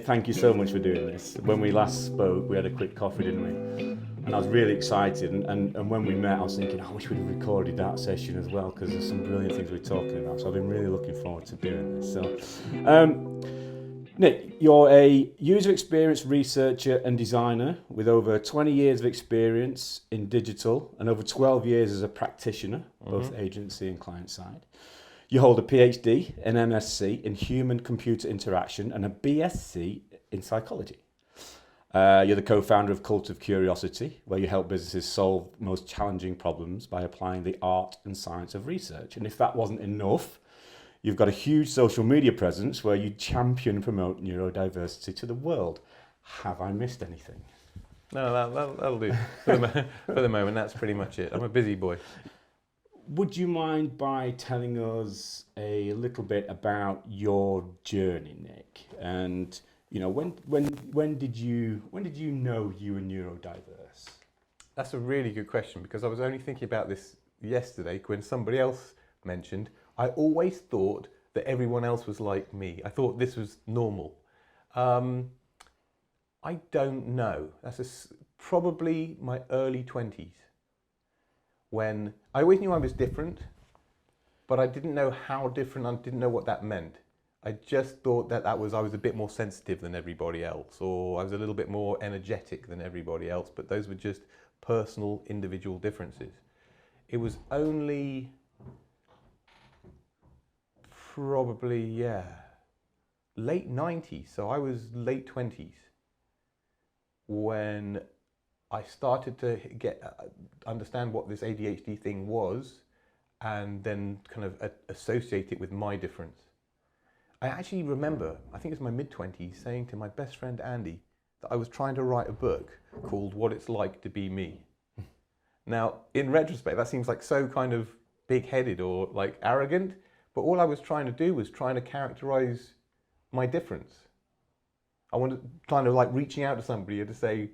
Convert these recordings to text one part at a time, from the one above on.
thank you so much for doing this. When we last spoke, we had a quick coffee, didn't we? And I was really excited. And when we met, I was thinking, I wish we'd have recorded that session as well, because there's some brilliant things we're talking about. So I've been really looking forward to doing this. So, Nick, you're a user experience researcher and designer with over 20 years of experience in digital and over 12 years as a practitioner, both agency and client side. You hold a PhD, an MSc in human-computer interaction and a BSc in psychology. You're the co-founder of Cult of Curiosity, where you help businesses solve the most challenging problems by applying the art and science of research. And if that wasn't enough, you've got a huge social media presence where you champion and promote neurodiversity to the world. Have I missed anything? No, that'll do. For the moment, that's pretty much it. I'm a busy boy. Would you mind by telling us a little bit about your journey, Nick? And you know, when did you know you were neurodiverse? That's a really good question, because I was only thinking about this yesterday when somebody else mentioned. I always thought that everyone else was like me. I thought this was normal. I don't know. That's probably my early 20s. When I always knew I was different, but I didn't know how different. I didn't know what that meant. I just thought that I was a bit more sensitive than everybody else, or I was a little bit more energetic than everybody else, but those were just personal, individual differences. It was only probably, late 90s, so I was late 20s, when I started to understand what this ADHD thing was, and then kind of associate it with my difference. I actually remember, I think it was my mid-20s, saying to my best friend Andy that I was trying to write a book called What It's Like to Be Me. Now, in retrospect, that seems like so kind of big-headed or like arrogant, but all I was trying to do was trying to characterize my difference. I wanted kind of like reaching out to somebody to say,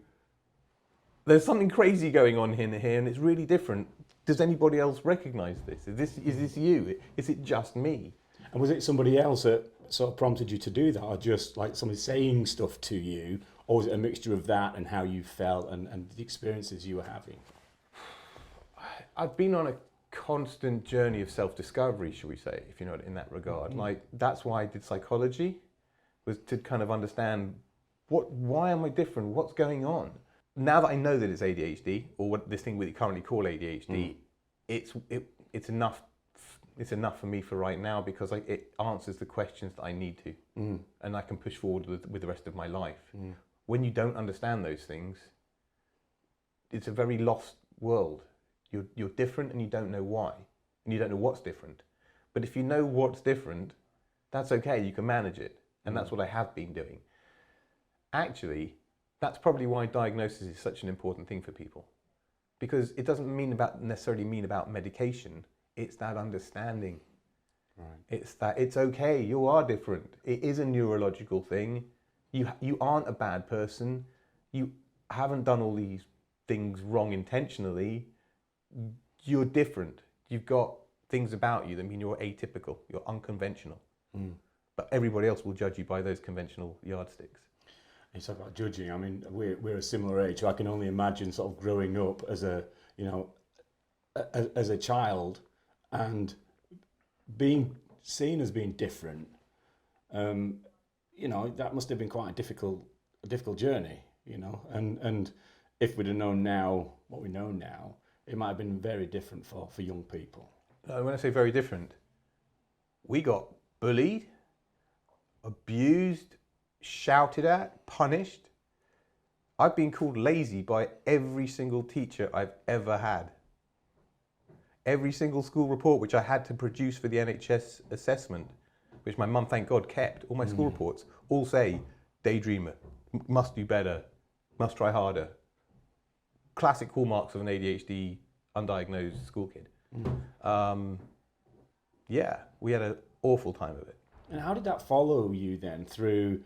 there's something crazy going on here, and it's really different. Does anybody else recognize this? Is this you? Is it just me? And was it somebody else that sort of prompted you to do that, or just like somebody saying stuff to you, or was it a mixture of that and how you felt and the experiences you were having? I've been on a constant journey of self-discovery, shall we say, if you know it, in that regard. Mm-hmm. Like, that's why I did psychology, was to kind of understand why am I different? What's going on? Now that I know that it's ADHD, or what this thing we currently call ADHD, it's enough. It's enough for me for right now, because it answers the questions that I need to, and I can push forward with the rest of my life. When you don't understand those things, it's a very lost world. You're different, and you don't know why, and you don't know what's different. But if you know what's different, that's okay. You can manage it, and that's what I have been doing. Actually, that's probably why diagnosis is such an important thing for people, because it doesn't necessarily mean about medication. It's that understanding. Right. It's that it's okay. You are different. It is a neurological thing. You aren't a bad person. You haven't done all these things wrong intentionally. You're different. You've got things about you that mean you're atypical. You're unconventional. But everybody else will judge you by those conventional yardsticks. You talk about judging. I mean, we're a similar age, so I can only imagine sort of growing up as a child and being seen as being different. That must have been quite a difficult journey. And if we'd have known now what we know now, it might have been very different for young people. When I say very different, we got bullied, abused, shouted at, punished. I've been called lazy by every single teacher I've ever had. Every single school report which I had to produce for the NHS assessment, which my mum, thank God, kept, all my school reports all say, daydreamer, must do better, must try harder. Classic hallmarks of an ADHD undiagnosed school kid. We had an awful time of it. And how did that follow you then through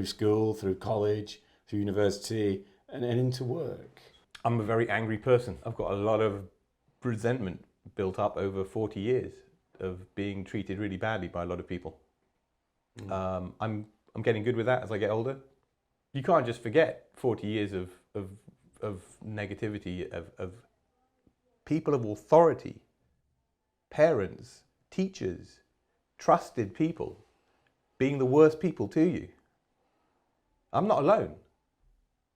school, through college, through university, and into work? I'm a very angry person. I've got a lot of resentment built up over 40 years of being treated really badly by a lot of people. I'm I'm getting good with that as I get older. You can't just forget 40 years of negativity, of people of authority, parents, teachers, trusted people being the worst people to you. I'm not alone.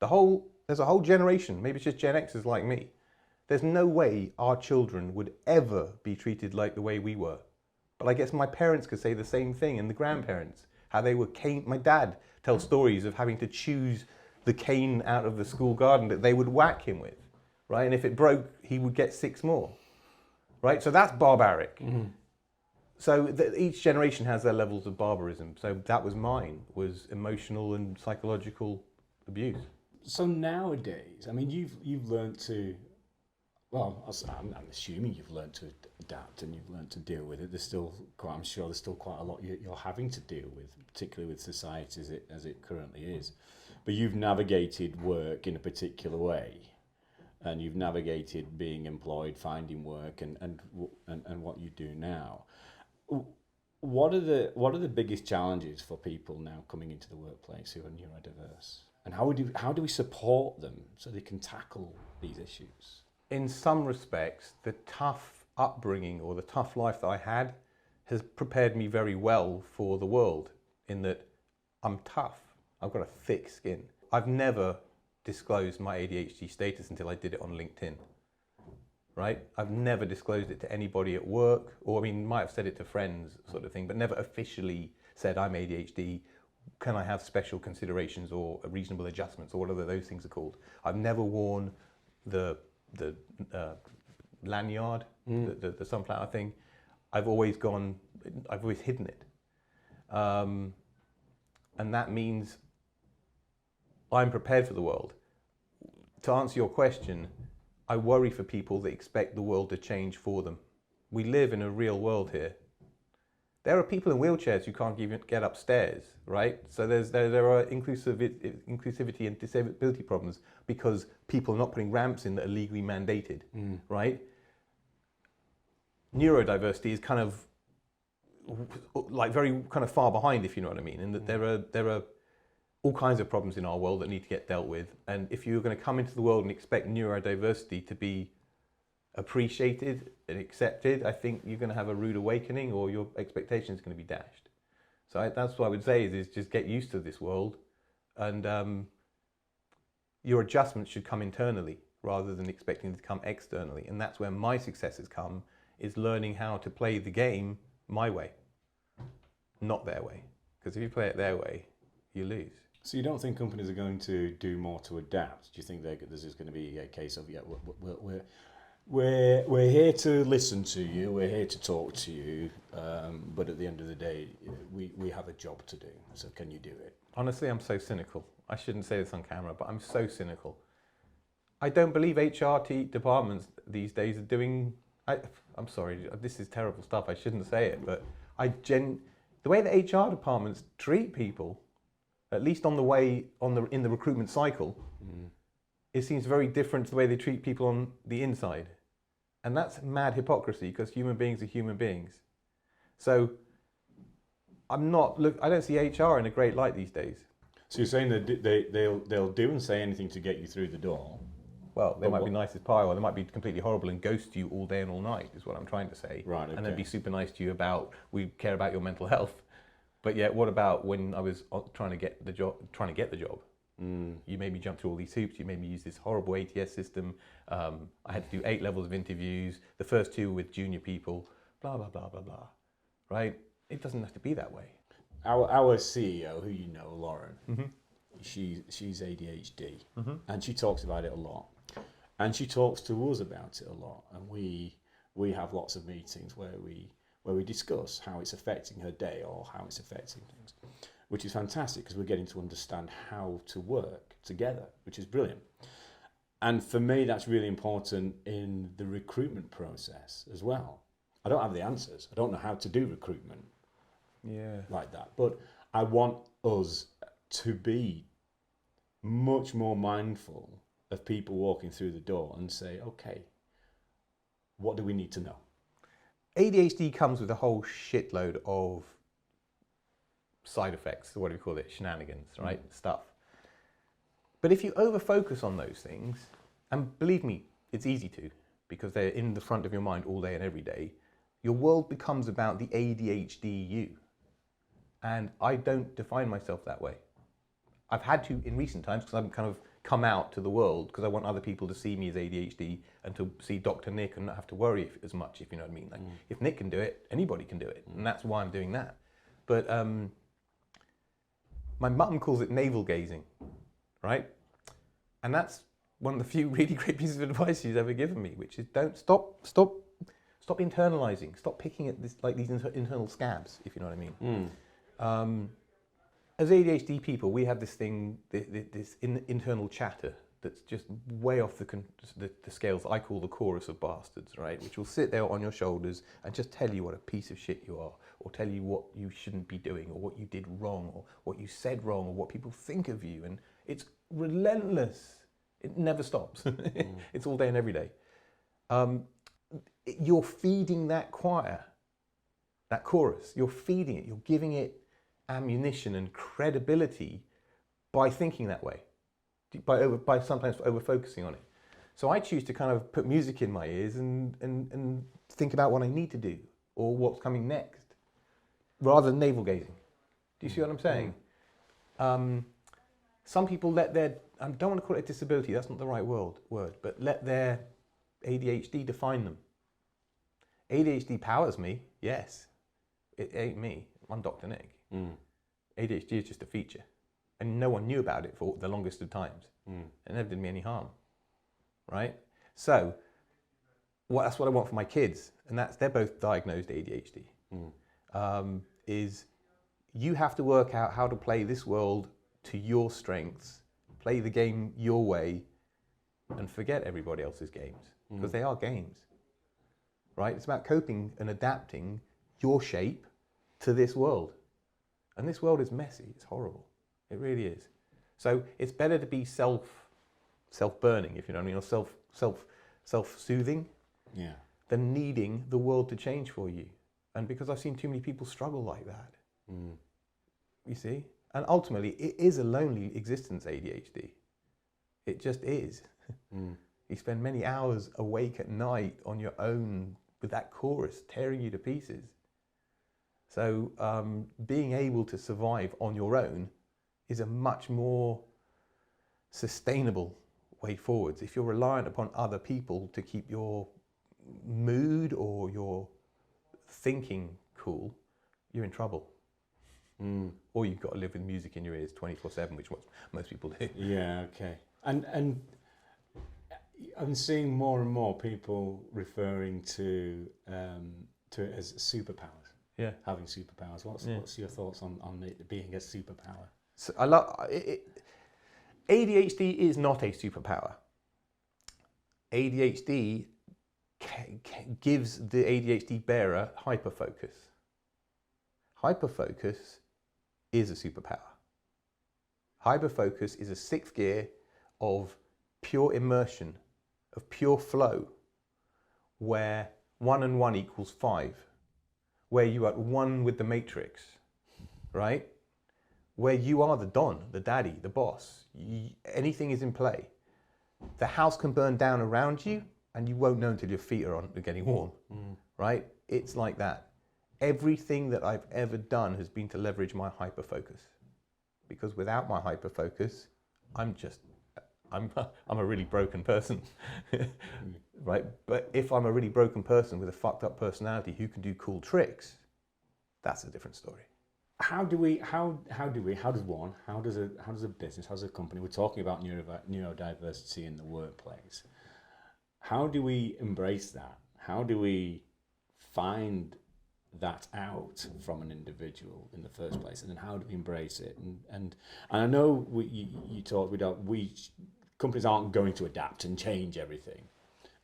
There's a whole generation, maybe it's just Gen Xers like me. There's no way our children would ever be treated like the way we were. But I guess my parents could say the same thing, and the grandparents, how they were caned. My dad tells stories of having to choose the cane out of the school garden that they would whack him with, right? And if it broke, he would get 6 more, right? So that's barbaric. Mm-hmm. So each generation has their levels of barbarism. So that was mine, was emotional and psychological abuse. So nowadays, I mean, you've learned to, well, I'm assuming you've learned to adapt and you've learned to deal with it. I'm sure there's still quite a lot you're having to deal with, particularly with society as it currently is. But you've navigated work in a particular way, and you've navigated being employed, finding work, and what you do now. What are the biggest challenges for people now coming into the workplace who are neurodiverse? And how do we support them so they can tackle these issues? In some respects, the tough upbringing or the tough life that I had has prepared me very well for the world, in that I'm tough. I've got a thick skin. I've never disclosed my ADHD status until I did it on LinkedIn, right? I've never disclosed it to anybody at work, or I mean, might have said it to friends sort of thing, but never officially said I'm ADHD. Can I have special considerations or reasonable adjustments or whatever those things are called? I've never worn the lanyard, the sunflower thing. I've always hidden it. And that means I'm prepared for the world. To answer your question, I worry for people that expect the world to change for them. We live in a real world here. There are people in wheelchairs who can't even get upstairs, right? So there are inclusivity and disability problems because people are not putting ramps in that are legally mandated, right? Neurodiversity is kind of like very kind of far behind, if you know what I mean, and that there are all kinds of problems in our world that need to get dealt with. And if you're going to come into the world and expect neurodiversity to be appreciated and accepted, I think you're going to have a rude awakening, or your expectation is going to be dashed. So that's what I would say is just get used to this world, and your adjustments should come internally rather than expecting to come externally. And that's where my success has come, is learning how to play the game my way, not their way. Because if you play it their way, you lose. So you don't think companies are going to do more to adapt? Do you think there's just going to be a case of, yeah, we're here to listen to you, we're here to talk to you, but at the end of the day, we have a job to do, so can you do it? Honestly, I'm so cynical. I shouldn't say this on camera, but I'm so cynical. I don't believe HRT departments these days are doing, I'm sorry, this is terrible stuff, I shouldn't say it, but the way the HR departments treat people, at least in the recruitment cycle, it seems very different to the way they treat people on the inside. And that's mad hypocrisy, because human beings are human beings. So I don't see HR in a great light these days. So you're saying that they'll do and say anything to get you through the door? Well, they might be nice as pie, or they might be completely horrible and ghost you all day and all night, is what I'm trying to say. Right, okay. And then be super nice to you about, we care about your mental health. But yet, what about when I was trying to get the job? You made me jump through all these hoops. You made me use this horrible ATS system. I had to do 8 levels of interviews. The first 2 with junior people. Blah blah blah blah blah. Right? It doesn't have to be that way. Our CEO, who you know, Lauren, she's ADHD, and she talks about it a lot, and she talks to us about it a lot, and we have lots of meetings where we discuss how it's affecting her day or how it's affecting things, which is fantastic because we're getting to understand how to work together, which is brilliant. And for me, that's really important in the recruitment process as well. I don't have the answers. I don't know how to do recruitment like that. But I want us to be much more mindful of people walking through the door and say, okay, what do we need to know? ADHD comes with a whole shitload of side effects, what do we call it, shenanigans, right, stuff. But if you over-focus on those things, and believe me, it's easy to, because they're in the front of your mind all day and every day, your world becomes about the ADHD you. And I don't define myself that way. I've had to in recent times, because I've kind of come out to the world, because I want other people to see me as ADHD and to see Dr. Nick and not have to worry as much, if you know what I mean. Like, if Nick can do it, anybody can do it. And that's why I'm doing that. But my mum calls it navel gazing, right? And that's one of the few really great pieces of advice she's ever given me, which is don't stop internalizing, stop picking at this, like these internal scabs, if you know what I mean. As ADHD people, we have this thing, this internal chatter that's just way off the scales I call the chorus of bastards, right? Which will sit there on your shoulders and just tell you what a piece of shit you are, or tell you what you shouldn't be doing, or what you did wrong, or what you said wrong, or what people think of you. And it's relentless. It never stops. It's all day and every day. You're feeding that choir, that chorus. You're feeding it. You're giving it ammunition and credibility by thinking that way, by sometimes over-focusing on it. So I choose to kind of put music in my ears and think about what I need to do or what's coming next, rather than navel-gazing. Do you see what I'm saying? Some people let their, I don't want to call it a disability, that's not the right word, but let their ADHD define them. ADHD powers me, yes. It ain't me. I'm Dr. Nick. ADHD is just a feature. And no one knew about it for the longest of times. It never did me any harm, right? So that's what I want for my kids. And they're both diagnosed ADHD. Is you have to work out how to play this world to your strengths, play the game your way, and forget everybody else's games, because they are games, right? It's about coping and adapting your shape to this world. And this world is messy, it's horrible. It really is. So it's better to be self-burning, if you know what I mean, or self-soothing, than needing the world to change for you. And because I've seen too many people struggle like that, you see? And ultimately, it is a lonely existence, ADHD. It just is. You spend many hours awake at night on your own with that chorus tearing you to pieces. So being able to survive on your own is a much more sustainable way forwards. If you're reliant upon other people to keep your mood or your thinking cool, you're in trouble. Or you've got to live with music in your ears 24/7, which most people do. Yeah, okay. And I'm seeing more and more people referring to it as superpowers. Yeah, having superpowers. What's your thoughts on it being a superpower? So I love it. ADHD is not a superpower. ADHD gives the ADHD bearer hyperfocus. Hyperfocus is a superpower. Hyperfocus is a sixth gear of pure immersion, of pure flow, where 1 and 1 equals 5. Where you are at one with the matrix, right? Where you are the don, the daddy, the boss. Anything is in play. The house can burn down around you and you won't know until your feet are getting warm, right? It's like that. Everything that I've ever done has been to leverage my hyperfocus. Because without my hyperfocus, I'm a really broken person, right? But if I'm a really broken person with a fucked up personality who can do cool tricks, that's a different story. How does a business, how does a company, we're talking about neurodiversity in the workplace, how do we embrace that? How do we find that out from an individual in the first place, and then how do we embrace it? And I know you talked, companies aren't going to adapt and change everything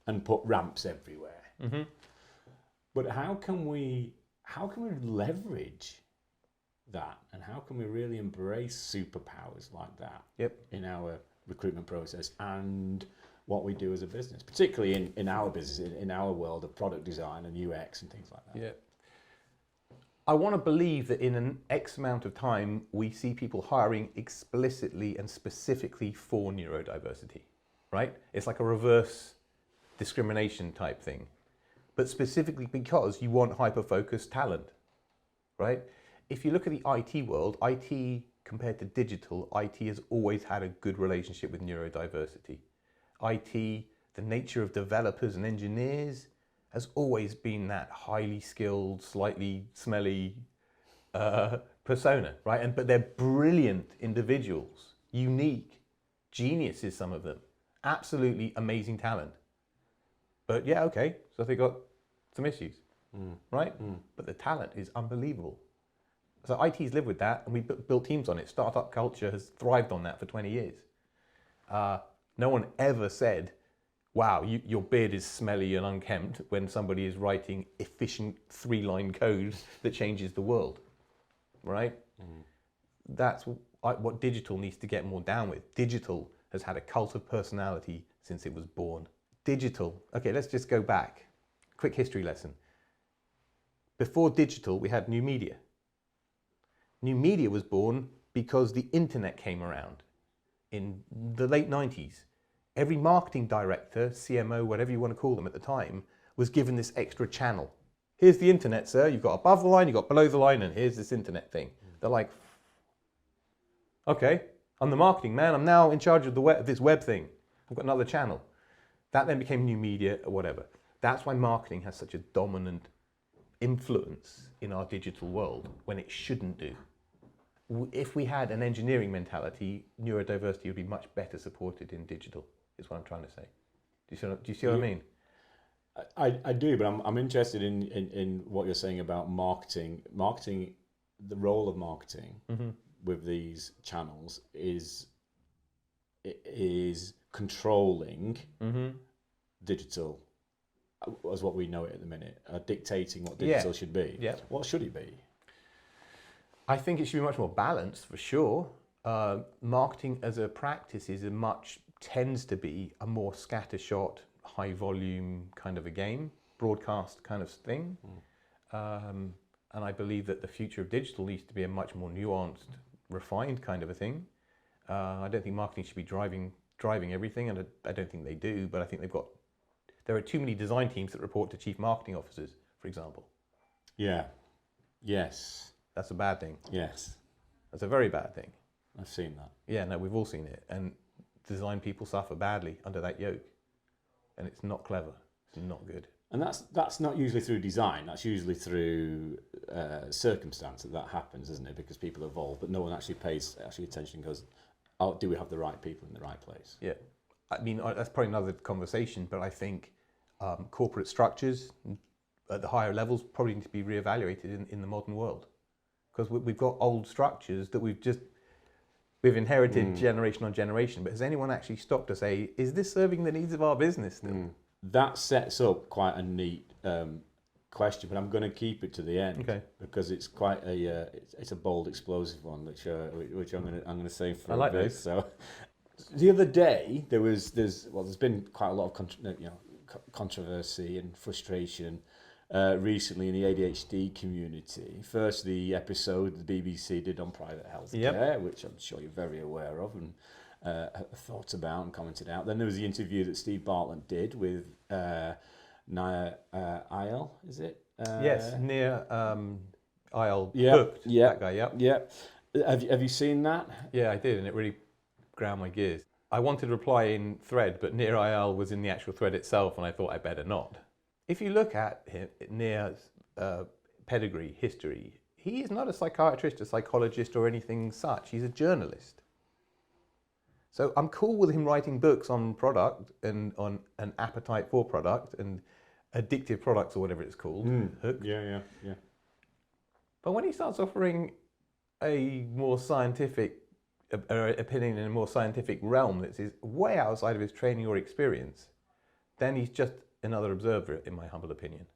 and put ramps everywhere. But how can we leverage that, and how can we really embrace superpowers like that in our recruitment process and what we do as a business, particularly in our business, in our world of product design and UX and things like that? I want to believe that in an X amount of time, we see people hiring explicitly and specifically for neurodiversity, right? It's like a reverse discrimination type thing, but specifically because you want hyper-focused talent, right? If you look at the IT world, IT compared to digital, IT has always had a good relationship with neurodiversity. IT, the nature of developers and engineers, has always been that highly skilled, slightly smelly persona, right? But they're brilliant individuals, unique, geniuses, some of them, absolutely amazing talent. But yeah, okay, so they got some issues, right? But the talent is unbelievable. So IT's lived with that, and we built teams on it. Startup culture has thrived on that for 20 years. No one ever said, wow, your beard is smelly and unkempt when somebody is writing efficient 3-line code that changes the world, right? That's what digital needs to get more down with. Digital has had a cult of personality since it was born. Digital, okay, let's just go back. Quick history lesson. Before digital, we had new media. New media was born because the internet came around in the late 90s. Every marketing director, CMO, whatever you want to call them at the time, was given this extra channel. Here's the internet, sir. You've got above the line, you've got below the line, and here's this internet thing. They're like, okay, I'm the marketing man. I'm now in charge of this web thing. I've got another channel. That then became new media or whatever. That's why marketing has such a dominant influence in our digital world when it shouldn't do. If we had an engineering mentality, neurodiversity would be much better supported in digital, is what I'm trying to say. Do you see what I mean? I do, but I'm interested in what you're saying about marketing. Marketing, the role of marketing with these channels is controlling digital as what we know it at the minute, dictating what digital should be. Yeah. What should it be? I think it should be much more balanced, for sure. Marketing as a practice tends to be a more scattershot, high volume kind of a game, broadcast kind of thing. And I believe that the future of digital needs to be a much more nuanced, refined kind of a thing. I don't think marketing should be driving everything, and I don't think they do, but I think there are too many design teams that report to chief marketing officers, for example. Yeah. Yes. That's a bad thing. Yes. That's a very bad thing. I've seen that. Yeah, no, we've all seen it. And design people suffer badly under that yoke. And it's not clever. It's not good. And that's not usually through design. That's usually through circumstance that happens, isn't it? Because people evolve, but no one actually pays attention and goes, oh, do we have the right people in the right place? Yeah. I mean, that's probably another conversation, but I think corporate structures at the higher levels probably need to be reevaluated in the modern world. Because we've got old structures that we've inherited generation on generation, but has anyone actually stopped to say, is this serving the needs of our business still? That sets up quite a neat question, but I'm going to keep it to the end because it's quite it's a bold, explosive one, which I'm going to say for I like a bit. those. So the other day there's been quite a lot of controversy and frustration recently in the ADHD community. First, the episode the BBC did on private healthcare, which I'm sure you're very aware of and thought about and commented out. Then there was the interview that Steve Bartlett did with Nia Isle, is it? Yes, Nia Isle. That guy. Yeah. Have you seen that? Yeah, I did, and it really ground my gears. I wanted to reply in thread, but Nia Isle was in the actual thread itself, and I thought I better not. If you look at Nia's pedigree, history, he is not a psychiatrist, a psychologist, or anything such. He's a journalist. So I'm cool with him writing books on product and on an appetite for product and addictive products or whatever it's called. Hook. Yeah. But when he starts offering a more scientific opinion in a more scientific realm that is way outside of his training or experience, then he's just another observer, in my humble opinion.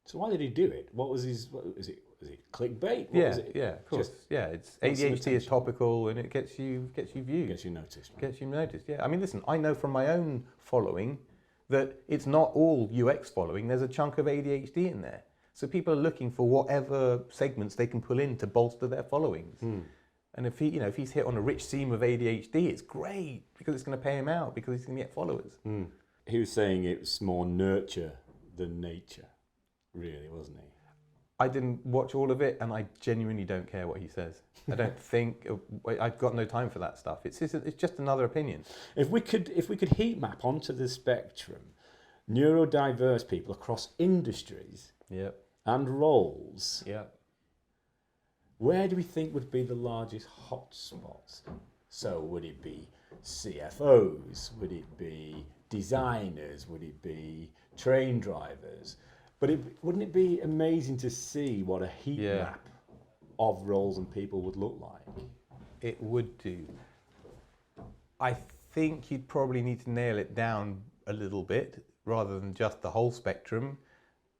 So why did he do it? What was his? Was it clickbait? Yeah, of course. It's ADHD is topical, and it gets you viewed. Gets you noticed. Right? Gets you noticed. Yeah. I mean, listen. I know from my own following that it's not all UX following. There's a chunk of ADHD in there. So people are looking for whatever segments they can pull in to bolster their followings. And if if he's hit on a rich seam of ADHD, it's great because it's going to pay him out because he's going to get followers. He was saying it's more nurture than nature, really, wasn't he? I didn't watch all of it, and I genuinely don't care what he says. I don't think I've got no time for that stuff. It's just another opinion. If we could heat map onto the spectrum, neurodiverse people across industries and roles, where do we think would be the largest hotspots? So would it be CFOs? Would it be designers? Would it be train drivers? But wouldn't it be amazing to see what a heat map of roles and people would look like? It would do. I think you'd probably need to nail it down a little bit rather than just the whole spectrum,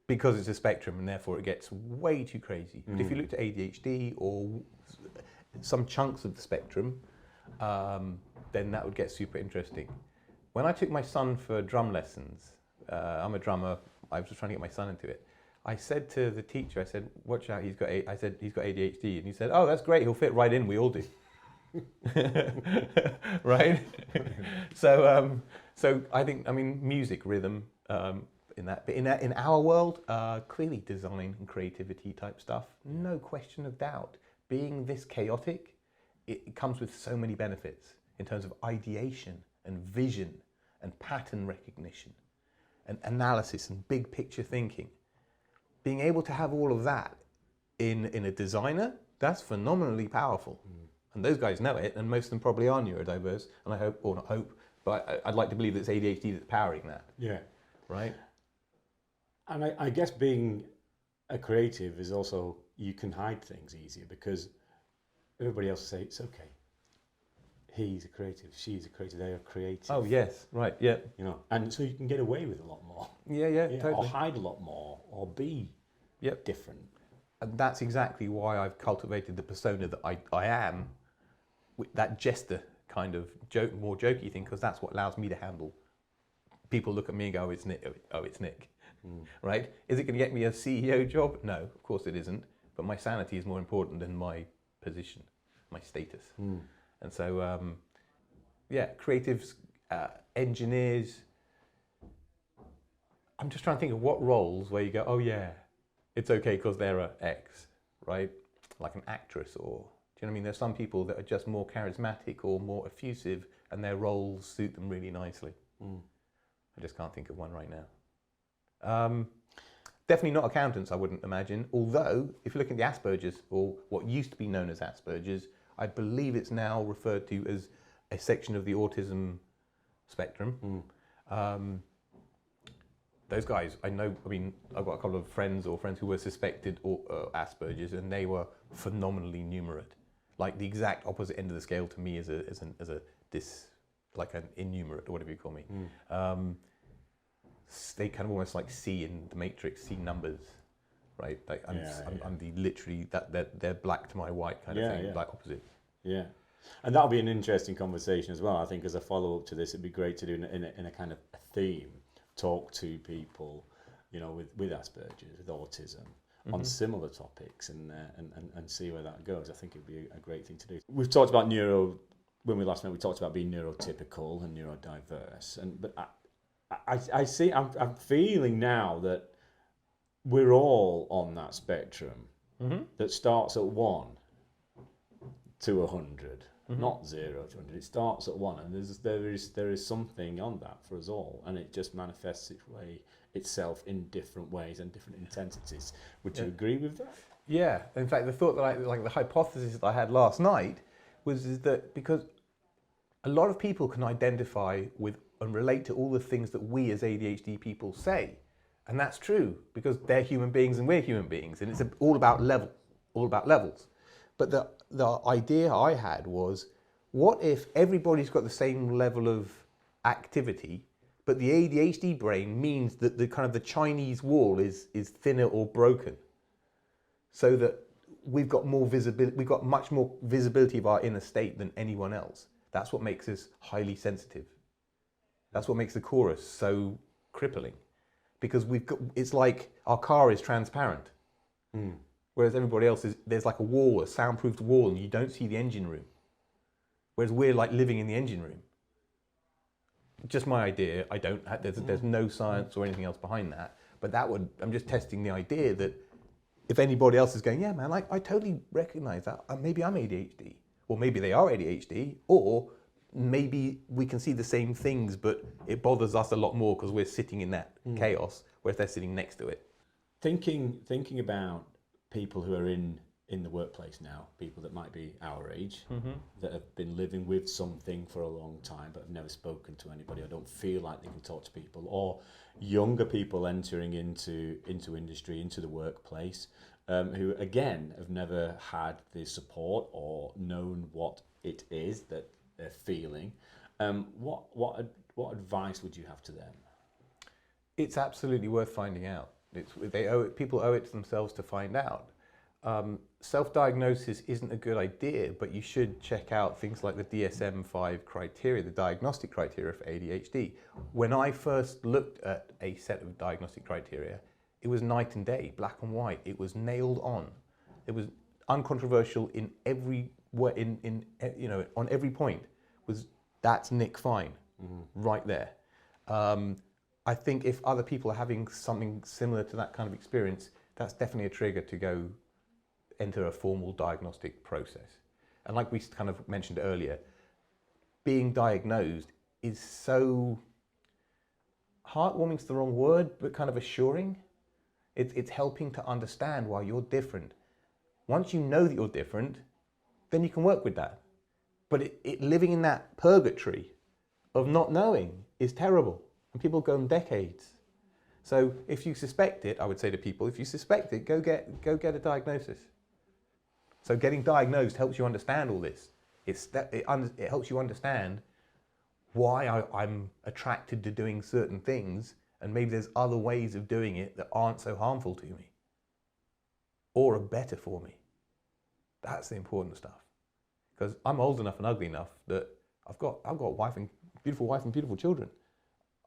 because it's a spectrum and therefore it gets way too crazy. But if you looked at ADHD or some chunks of the spectrum, then that would get super interesting. When I took my son for drum lessons, I'm a drummer, I was just trying to get my son into it. I said to the teacher, I said, watch out, he's got ADHD. And he said, oh, that's great, he'll fit right in, we all do. Right? So I think, music, rhythm, in that. But in our world, clearly design and creativity type stuff, no question of doubt. Being this chaotic, it comes with so many benefits in terms of ideation and vision and pattern recognition and analysis and big picture thinking. Being able to have all of that in a designer, that's phenomenally powerful. And those guys know it, and most of them probably are neurodiverse, and I hope, or not hope, but I'd like to believe that it's ADHD that's powering that. Yeah. Right? And I guess being a creative is also, you can hide things easier because everybody else will say, it's okay. He's a creative, she's a creative, they are creative. Oh yes, right, yeah. And so you can get away with a lot more. Yeah, totally. Or hide a lot more, or be different. And that's exactly why I've cultivated the persona that I am, with that jester kind of more jokey thing, because that's what allows me to handle. People look at me and go, oh, it's Nick. Right? Is it going to get me a CEO job? No, of course it isn't. But my sanity is more important than my position, my status. And so, creatives, engineers. I'm just trying to think of what roles where you go, oh yeah, it's okay because they're a X, right? Like an actress, or, do you know what I mean? There's some people that are just more charismatic or more effusive and their roles suit them really nicely. I just can't think of one right now. Definitely not accountants, I wouldn't imagine. Although, if you look at the Asperger's, or what used to be known as Asperger's, I believe it's now referred to as a section of the autism spectrum. Those guys, I know, I've got a couple of friends who were suspected Asperger's, and they were phenomenally numerate. Like the exact opposite end of the scale to me as like an innumerate, or whatever you call me. They kind of almost like see in the Matrix, see numbers, right? Like I'm the literally they're black to my white kind of thing, like opposite. Yeah, and that'll be an interesting conversation as well. I think as a follow up to this, it'd be great to do in a kind of a theme, talk to people, with Asperger's, with autism, on similar topics, and see where that goes. I think it'd be a great thing to do. We've talked about when we last met. We talked about being neurotypical and neurodiverse, but I see. I'm feeling now that we're all on that spectrum that starts at 1 to 100, not 0 to 100. It starts at 1, and there is something on that for us all, and it just manifests itself in different ways and different intensities. Would you agree with that? Yeah. In fact, the thought that the hypothesis that I had last night is that because a lot of people can identify with and relate to all the things that we as ADHD people say. And that's true, because they're human beings and we're human beings, and it's all about levels. But the idea I had was, what if everybody's got the same level of activity, but the ADHD brain means that the kind of the Chinese wall is thinner or broken, so that we've got much more visibility of our inner state than anyone else. That's what makes us highly sensitive. That's what makes the chorus so crippling, because it's like our car is transparent. Whereas everybody else there's like a wall, a soundproofed wall, and you don't see the engine room. Whereas we're like living in the engine room. Just my idea. There's no science or anything else behind that. But I'm just testing the idea that if anybody else is going, yeah, man, like I totally recognize that. Maybe I'm ADHD, or maybe they are ADHD, or maybe we can see the same things, but it bothers us a lot more because we're sitting in that chaos, whereas they're sitting next to it. Thinking about people who are in the workplace now, people that might be our age, that have been living with something for a long time but have never spoken to anybody, or don't feel like they can talk to people, or younger people entering into industry, into the workplace, who again have never had the support or known what it is that they're feeling. What advice would you have to them? It's absolutely worth finding out. People owe it to themselves to find out. Self-diagnosis isn't a good idea, but you should check out things like the DSM-5 criteria, the diagnostic criteria for ADHD. When I first looked at a set of diagnostic criteria, it was night and day, black and white. It was nailed on. It was uncontroversial in every way, on every point. That's Nick Fine, right there. I think if other people are having something similar to that kind of experience, that's definitely a trigger to go enter a formal diagnostic process. And like we kind of mentioned earlier, being diagnosed is so heartwarming's the wrong word, but kind of assuring. It's helping to understand why you're different. Once you know that you're different, then you can work with that. But living in that purgatory of not knowing is terrible. And people go on decades. So if you suspect it, I would say to people, if you suspect it, go get a diagnosis. So getting diagnosed helps you understand all this. It helps you understand why I'm attracted to doing certain things, and maybe there's other ways of doing it that aren't so harmful to me or are better for me. That's the important stuff. Because I'm old enough and ugly enough that I've got beautiful wife and beautiful children.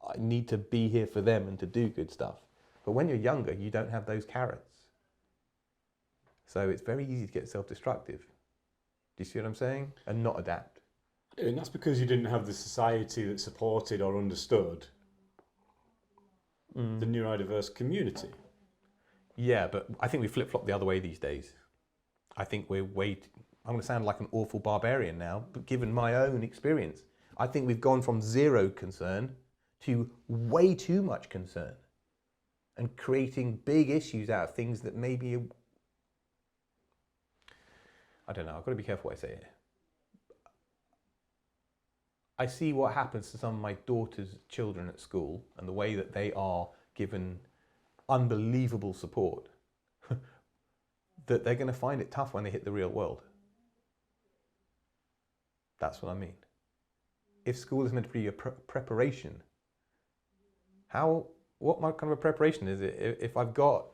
I need to be here for them and to do good stuff. But when you're younger, you don't have those carrots. So it's very easy to get self-destructive. Do you see what I'm saying? And not adapt. And that's because you didn't have the society that supported or understood the neurodiverse community. Yeah, but I think we flip-flop the other way these days. I think I'm going to sound like an awful barbarian now, but given my own experience, I think we've gone from zero concern to way too much concern and creating big issues out of things that maybe, I don't know, I've got to be careful what I say here. I see what happens to some of my daughter's children at school and the way that they are given unbelievable support, that they're going to find it tough when they hit the real world. That's what I mean. If school is meant to be a preparation, what kind of a preparation is it? If I've got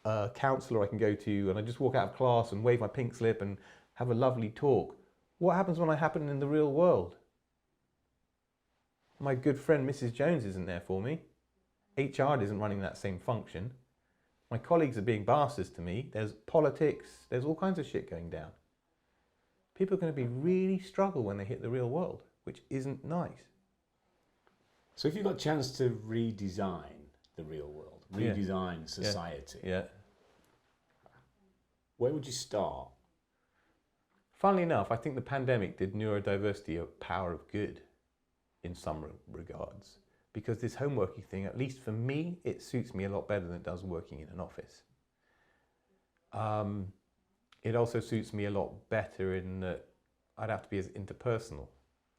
a counsellor I can go to and I just walk out of class and wave my pink slip and have a lovely talk, what happens when I happen in the real world? My good friend Mrs. Jones isn't there for me. HR isn't running that same function. My colleagues are being bastards to me. There's politics, there's all kinds of shit going down. People are going to be really struggle when they hit the real world, which isn't nice. So if you've got a chance to redesign the real world, redesign society, where would you start? Funnily enough, I think the pandemic did neurodiversity a power of good in some regards, because this homeworking thing, at least for me, it suits me a lot better than it does working in an office. It also suits me a lot better in that I'd have to be as interpersonal.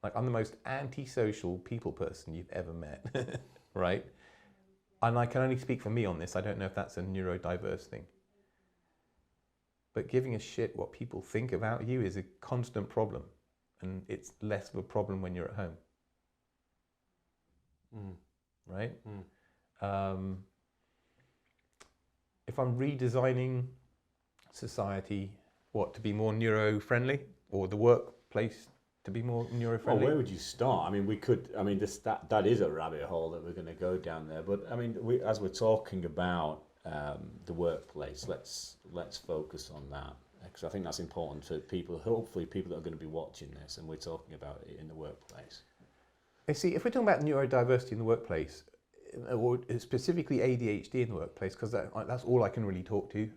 Like, I'm the most antisocial people person you've ever met, right? And I can only speak for me on this. I don't know if that's a neurodiverse thing. But giving a shit what people think about you is a constant problem. And it's less of a problem when you're at home. Right? If I'm redesigning society, to be more neuro-friendly, or the workplace to be more neuro-friendly? Well, where would you start? I mean, we could. I mean, that is a rabbit hole that we're going to go down there. But I mean, as we're talking about the workplace, let's focus on that, because I think that's important for people. Hopefully, people that are going to be watching this, and we're talking about it in the workplace. You see, if we're talking about neurodiversity in the workplace, or specifically ADHD in the workplace, because that's all I can really talk to.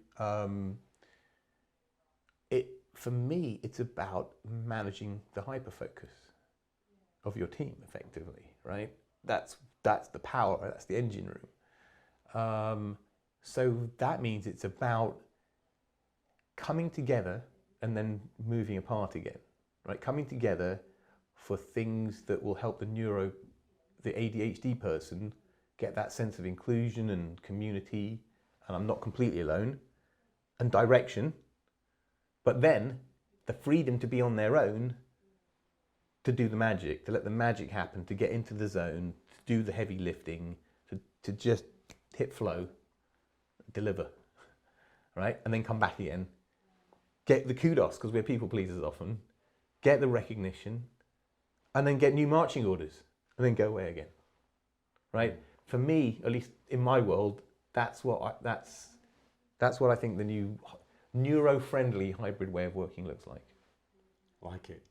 For me, it's about managing the hyperfocus of your team effectively, right? That's the power, that's the engine room. So that means it's about coming together and then moving apart again, right? Coming together for things that will help the ADHD person get that sense of inclusion and community, and I'm not completely alone, and direction, but then the freedom to be on their own, to do the magic, to let the magic happen, to get into the zone, to do the heavy lifting, to just hit flow, deliver, right? And then come back again, get the kudos, because we're people pleasers often, get the recognition, and then get new marching orders, and then go away again, right? For me, at least in my world, that's what I think the new neuro-friendly hybrid way of working looks like. Like it.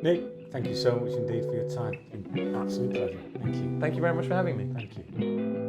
Nick, thank you so much indeed for your time. It's been an absolute pleasure. Thank you. Thank you very much for having me. Thank you.